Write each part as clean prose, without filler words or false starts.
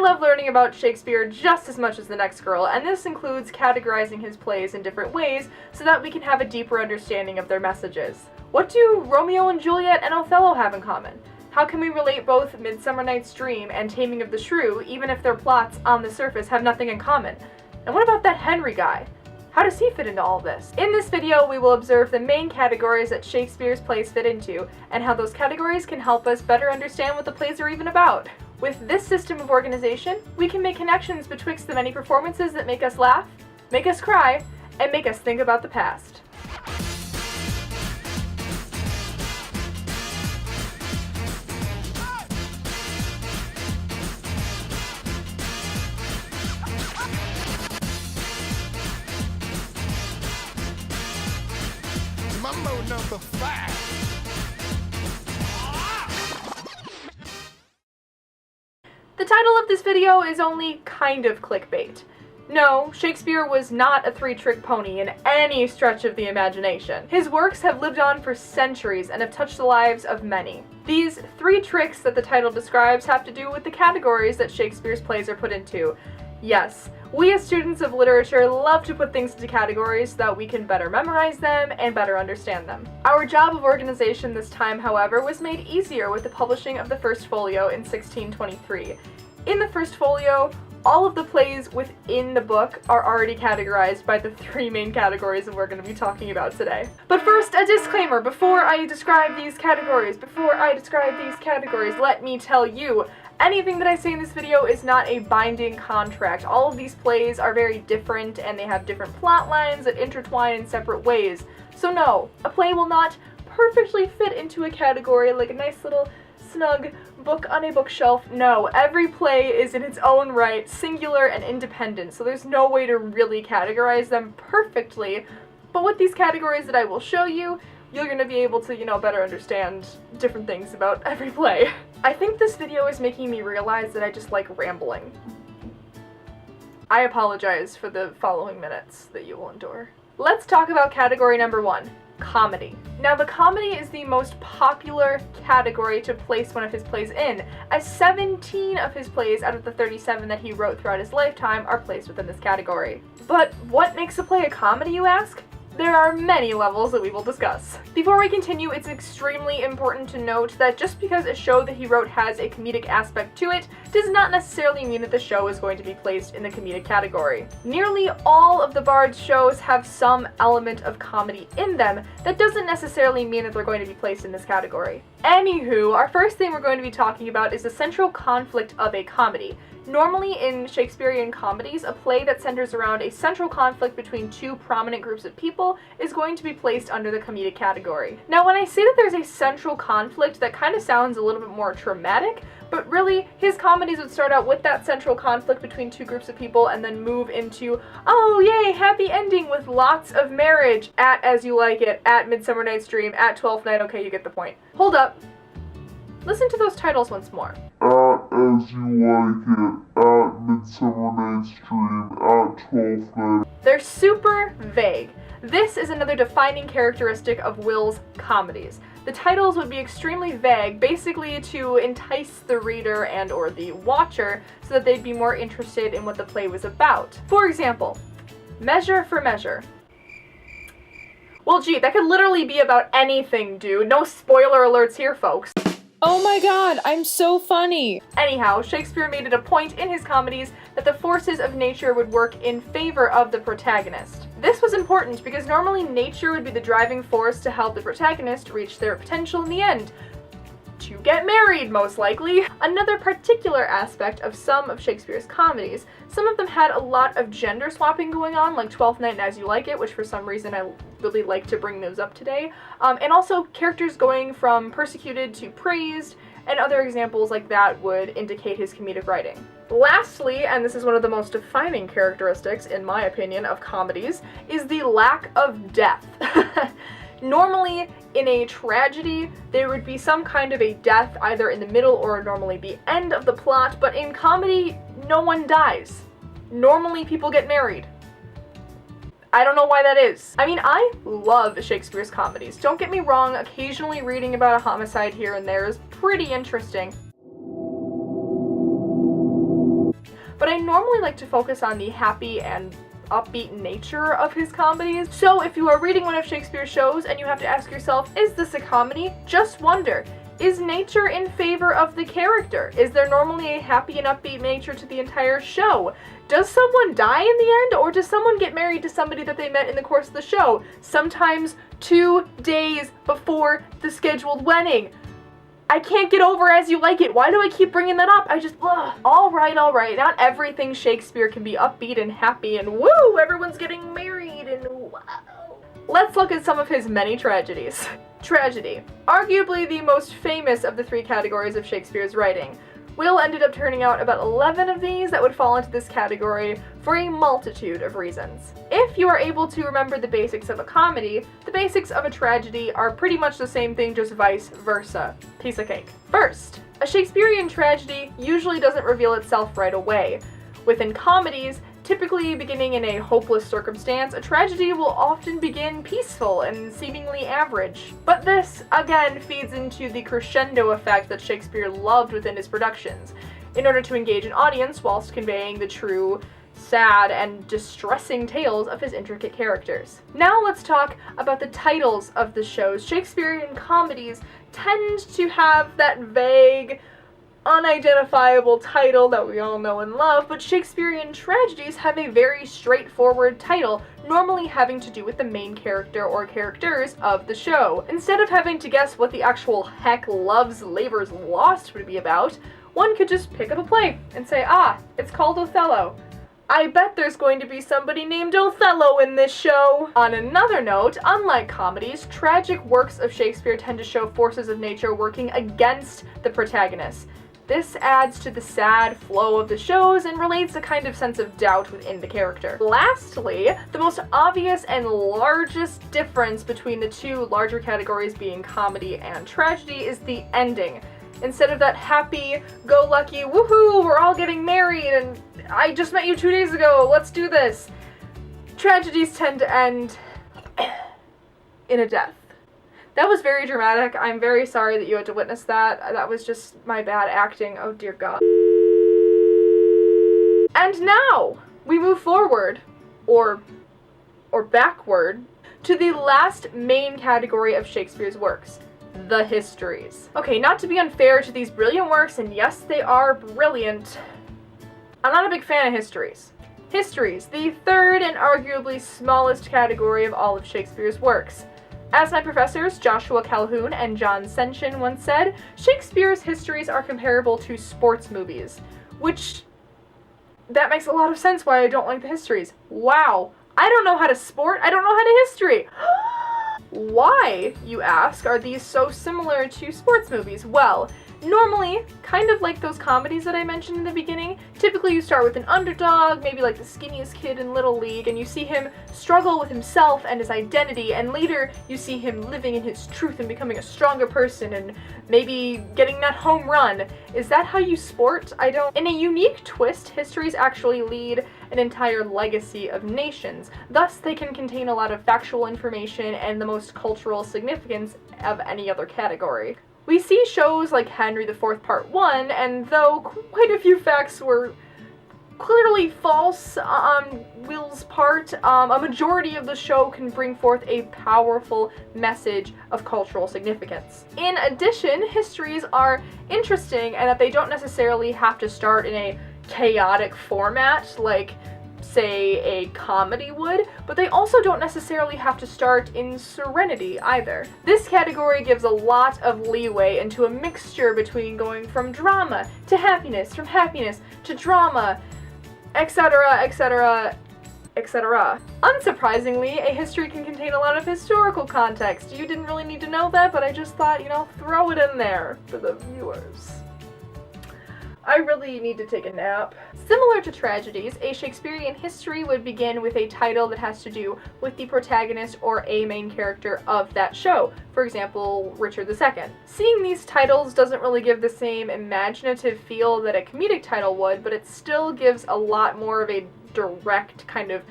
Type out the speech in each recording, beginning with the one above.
love learning about Shakespeare just as much as the next girl, and this includes categorizing his plays in different ways so that we can have a deeper understanding of their messages. What do Romeo and Juliet and Othello have in common? How can we relate both Midsummer Night's Dream and Taming of the Shrew, even if their plots on the surface have nothing in common? And what about that Henry guy? How does he fit into all this? In this video, we will observe the main categories that Shakespeare's plays fit into, and how those categories can help us better understand what the plays are even about. With this system of organization, we can make connections betwixt the many performances that make us laugh, make us cry, and make us think about the past. Mambo number 5. The title of this video is only kind of clickbait. No, Shakespeare was not a three-trick pony in any stretch of the imagination. His works have lived on for centuries and have touched the lives of many. These three tricks that the title describes have to do with the categories that Shakespeare's plays are put into. Yes, we as students of literature love to put things into categories so that we can better memorize them and better understand them. Our job of organization this time, however, was made easier with the publishing of the first folio in 1623. In the first folio, all of the plays within the book are already categorized by the three main categories that we're going to be talking about today. But first, a disclaimer. Before I describe these categories, let me tell you, anything that I say in this video is not a binding contract. All of these plays are very different and they have different plot lines that intertwine in separate ways. So no, a play will not perfectly fit into a category like a nice little snug book on a bookshelf. No, every play is in its own right, singular and independent, so there's no way to really categorize them perfectly. But with these categories that I will show you, you're going to be able to, better understand different things about every play. I think this video is making me realize that I just like rambling. I apologize for the following minutes that you will endure. Let's talk about category number 1, comedy. Now, the comedy is the most popular category to place one of his plays in, as 17 of his plays out of the 37 that he wrote throughout his lifetime are placed within this category. But what makes a play a comedy, you ask? There are many levels that we will discuss. Before we continue, it's extremely important to note that just because a show that he wrote has a comedic aspect to it, does not necessarily mean that the show is going to be placed in the comedic category. Nearly all of the Bard's shows have some element of comedy in them. That doesn't necessarily mean that they're going to be placed in this category. Anywho, our first thing we're going to be talking about is the central conflict of a comedy. Normally in Shakespearean comedies, a play that centers around a central conflict between two prominent groups of people is going to be placed under the comedic category. Now, when I say that there's a central conflict, that kind of sounds a little bit more traumatic, but really, his comedies would start out with that central conflict between two groups of people and then move into, oh yay, happy ending with lots of marriage at As You Like It, at Midsummer Night's Dream, at Twelfth Night. Okay, you get the point. Hold up. Listen to those titles once more. At As You Like It, at Midsummer Night's Dream, at 12th Night. They're super vague. This is another defining characteristic of Will's comedies. The titles would be extremely vague, basically to entice the reader and or the watcher so that they'd be more interested in what the play was about. For example, Measure for Measure. Well, gee, that could literally be about anything, dude. No spoiler alerts here, folks. Oh my god, I'm so funny! Anyhow, Shakespeare made it a point in his comedies that the forces of nature would work in favor of the protagonist. This was important because normally nature would be the driving force to help the protagonist reach their potential in the end. To get married, most likely. Another particular aspect of some of Shakespeare's comedies, some of them had a lot of gender swapping going on, like Twelfth Night and As You Like It, which for some reason I really like to bring those up today, and also characters going from persecuted to praised, and other examples like that would indicate his comedic writing. Lastly, and this is one of the most defining characteristics, in my opinion, of comedies, is the lack of death. Normally, in a tragedy, there would be some kind of a death either in the middle or normally the end of the plot, but in comedy, no one dies. Normally, people get married. I don't know why that is. I mean, I love Shakespeare's comedies. Don't get me wrong, occasionally reading about a homicide here and there is pretty interesting. but I normally like to focus on the happy and upbeat nature of his comedies. So if you are reading one of Shakespeare's shows and you have to ask yourself, is this a comedy? Just wonder, is nature in favor of the character? Is there normally a happy and upbeat nature to the entire show? Does someone die in the end, or does someone get married to somebody that they met in the course of the show? Sometimes 2 days before the scheduled wedding. I can't get over As You Like It. Why do I keep bringing that up? Ugh. All right. Not everything Shakespeare can be upbeat and happy and woo, everyone's getting married and wow. Let's look at some of his many tragedies. Tragedy. Arguably the most famous of the 3 categories of Shakespeare's writing. Will ended up turning out about 11 of these that would fall into this category for a multitude of reasons. If you are able to remember the basics of a comedy, the basics of a tragedy are pretty much the same thing, just vice versa. Piece of cake. First, a Shakespearean tragedy usually doesn't reveal itself right away. Within comedies, typically beginning in a hopeless circumstance, a tragedy will often begin peaceful and seemingly average. But this, again, feeds into the crescendo effect that Shakespeare loved within his productions, in order to engage an audience whilst conveying the true, sad, and distressing tales of his intricate characters. Now let's talk about the titles of the shows. Shakespearean comedies tend to have that vague, unidentifiable title that we all know and love, but Shakespearean tragedies have a very straightforward title, normally having to do with the main character or characters of the show. Instead of having to guess what the actual heck Love's Labour's Lost would be about, one could just pick up a play and say, it's called Othello. I bet there's going to be somebody named Othello in this show. On another note, unlike comedies, tragic works of Shakespeare tend to show forces of nature working against the protagonist. This adds to the sad flow of the shows and relates a kind of sense of doubt within the character. Lastly, the most obvious and largest difference between the 2 larger categories being comedy and tragedy is the ending. Instead of that happy, go lucky, woohoo, we're all getting married and I just met you 2 days ago, let's do this, tragedies tend to end in a death. That was very dramatic. I'm very sorry that you had to witness that. That was just my bad acting. Oh dear God. And now, we move forward, or backward, to the last main category of Shakespeare's works, the histories. Okay, not to be unfair to these brilliant works, and yes, they are brilliant, I'm not a big fan of histories. Histories, the 3rd and arguably smallest category of all of Shakespeare's works. As my professors Joshua Calhoun and John Senshin once said, Shakespeare's histories are comparable to sports movies, which, that makes a lot of sense why I don't like the histories. Wow, I don't know how to sport, I don't know how to history. Why, you ask, are these so similar to sports movies? Well, normally, kind of like those comedies that I mentioned in the beginning, typically you start with an underdog, maybe like the skinniest kid in Little League, and you see him struggle with himself and his identity, and later you see him living in his truth and becoming a stronger person and maybe getting that home run. Is that how you sport? I don't. In a unique twist, histories actually lead an entire legacy of nations. Thus, they can contain a lot of factual information and the most cultural significance of any other category. We see shows like Henry IV Part 1, and though quite a few facts were clearly false on Will's part, a majority of the show can bring forth a powerful message of cultural significance. In addition, histories are interesting in that they don't necessarily have to start in a chaotic format like, say, a comedy would, but they also don't necessarily have to start in serenity either. This category gives a lot of leeway into a mixture between going from drama to happiness, from happiness to drama, etc., etc., etc. Unsurprisingly, a history can contain a lot of historical context. You didn't really need to know that, but I just thought, throw it in there for the viewers. I really need to take a nap. Similar to tragedies, a Shakespearean history would begin with a title that has to do with the protagonist or a main character of that show. For example, Richard II. Seeing these titles doesn't really give the same imaginative feel that a comedic title would, but it still gives a lot more of a direct kind of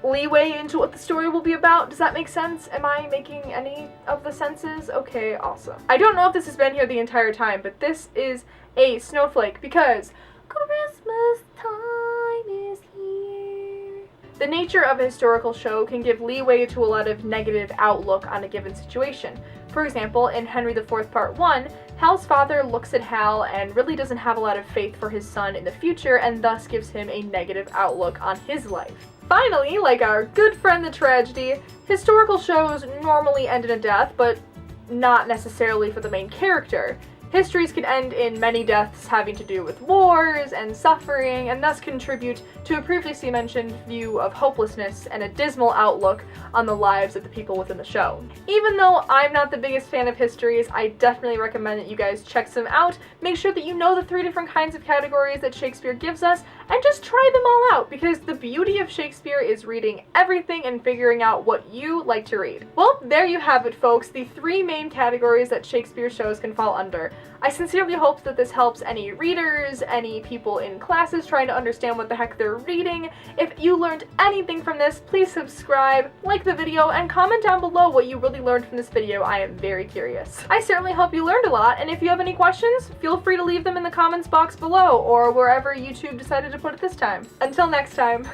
leeway into what the story will be about. Does that make sense? Am I making any of the senses? Okay, awesome. I don't know if this has been here the entire time, but this is a snowflake because Christmas time. The nature of a historical show can give leeway to a lot of negative outlook on a given situation. For example, in Henry IV Part 1, Hal's father looks at Hal and really doesn't have a lot of faith for his son in the future and thus gives him a negative outlook on his life. Finally, like our good friend the tragedy, historical shows normally end in a death, but not necessarily for the main character. Histories can end in many deaths having to do with wars and suffering, and thus contribute to a previously mentioned view of hopelessness and a dismal outlook on the lives of the people within the show. Even though I'm not the biggest fan of histories, I definitely recommend that you guys check some out. Make sure that you know the 3 different kinds of categories that Shakespeare gives us, and just try them all out, because the beauty of Shakespeare is reading everything and figuring out what you like to read. Well, there you have it, folks, the 3 main categories that Shakespeare shows can fall under. I sincerely hope that this helps any readers, any people in classes trying to understand what the heck they're reading. If you learned anything from this, please subscribe, like the video, and comment down below what you really learned from this video. I am very curious. I certainly hope you learned a lot, and if you have any questions, feel free to leave them in the comments box below, or wherever YouTube decided to put it this time. Until next time.